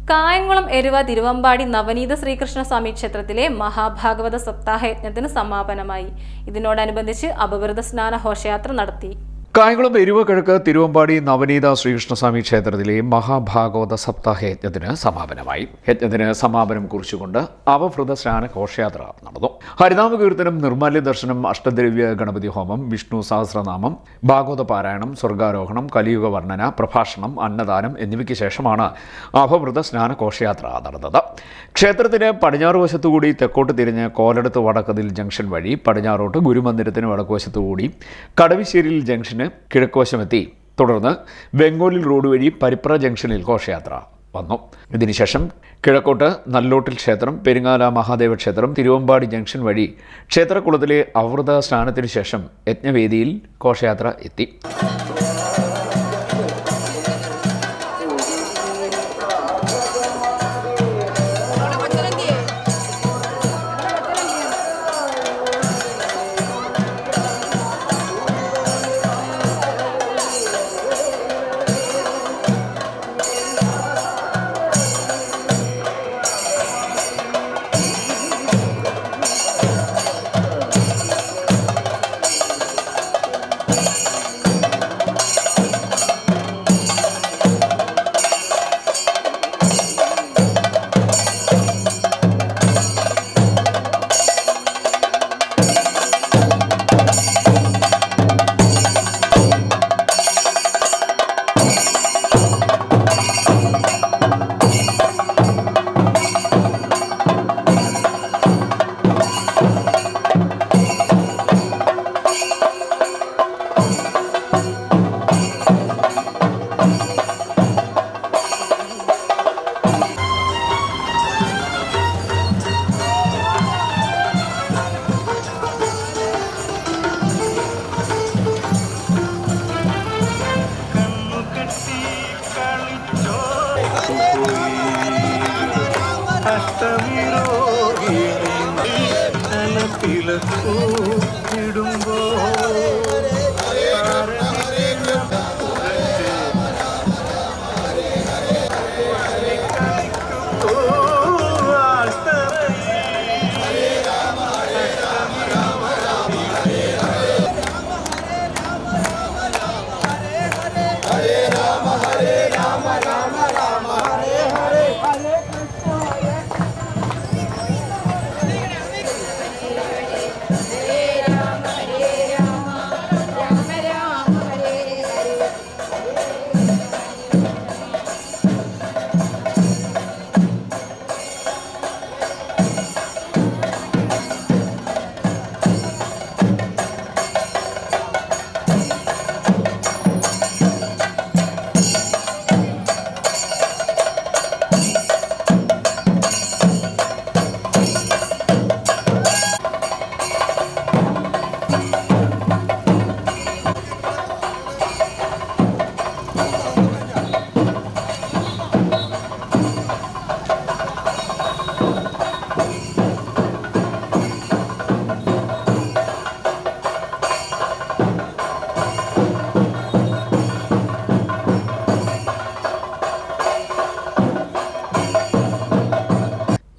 കായംകുളം എരുവ തിരുവമ്പാടി നവനീത ശ്രീകൃഷ്ണസ്വാമി ക്ഷേത്രത്തിലെ മഹാഭാഗവത സപ്താഹ യജ്ഞത്തിന് സമാപനമായി. ഇതിനോടനുബന്ധിച്ച് അപവൃത സ്നാന ഘോഷയാത്ര നടത്തി. കായംകുളം എരുവ കിഴക്ക് തിരുവമ്പാടി നവനീത ശ്രീകൃഷ്ണസ്വാമി ക്ഷേത്രത്തിലെ മഹാഭാഗവത സപ്താഹ യജ്ഞത്തിന് സമാപനമായി. യജ്ഞത്തിന് സമാപനം കുറിച്ചുകൊണ്ട് അവവൃത സ്നാന ഘോഷയാത്ര നടന്നു. ഹരിനാമ കീർത്തനം, നിർമ്മാല്യ ദർശനം, അഷ്ടദ്രവ്യ ഗണപതി ഹോമം, വിഷ്ണു സഹസ്രനാമം, ഭാഗവത പാരായണം, സ്വർഗാരോഹണം, കലിയുഗ വർണ്ണന, പ്രഭാഷണം, അന്നദാനം എന്നിവയ്ക്ക് ശേഷമാണ് അവവൃത സ്നാന ഘോഷയാത്ര നടന്നത്. ക്ഷേത്രത്തിന് പടിഞ്ഞാറ് വശത്തുകൂടി തെക്കോട്ട് തിരിഞ്ഞ് കോലടത്ത് വടക്കതിൽ ജംഗ്ഷൻ വഴി പടിഞ്ഞാറോട്ട് ഗുരുമന്ദിരത്തിന് വടക്കുവശത്തുകൂടി കടവിശ്ശേരിയിൽ ജംഗ്ഷന് കിഴക്കുവശമെത്തി തുടർന്ന് വെങ്ങോലിൽ റോഡ് വഴി പരിപ്ര ജംഗ്ഷനിൽ ഘോഷയാത്ര വന്നു. ഇതിനുശേഷം കിഴക്കോട്ട് നല്ലോട്ടിൽ ക്ഷേത്രം, പെരിങ്ങാല മഹാദേവ ക്ഷേത്രം, തിരുവമ്പാടി ജംഗ്ഷൻ വഴി ക്ഷേത്രകുളത്തിലെ അവൃത സ്നാനത്തിനു ശേഷം യജ്ഞവേദിയിൽ ഘോഷയാത്ര എത്തി.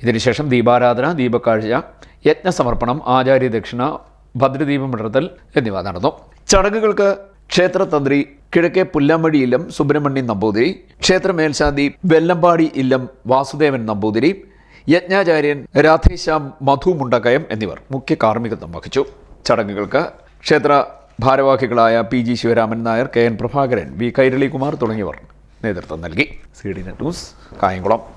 ഇതിനുശേഷം ദീപാരാധന, ദീപക്കാഴ്ച, യജ്ഞസമർപ്പണം, ആചാര്യ ദക്ഷിണ, ഭദ്രദീപം വിടർത്തൽ എന്നിവ നടന്നു. ചടങ്ങുകൾക്ക് ക്ഷേത്രതന്ത്രി കിഴക്കേ പുല്ലാമഴി ഇല്ലം സുബ്രഹ്മണ്യൻ നമ്പൂതിരി, ക്ഷേത്ര മേൽശാന്തി വെല്ലമ്പാടി ഇല്ലം വാസുദേവൻ നമ്പൂതിരി, യജ്ഞാചാര്യൻ രാധേശ്യാം മധു മുണ്ടക്കയം എന്നിവർ മുഖ്യ കാർമ്മികത്വം വഹിച്ചു. ചടങ്ങുകൾക്ക് ക്ഷേത്ര ഭാരവാഹികളായ PG Sivaraman Nair, KN Prabhakaran, V കൈരളികുമാർ തുടങ്ങിയവർ നേതൃത്വം നൽകി. CDNet news, Kayamkulam.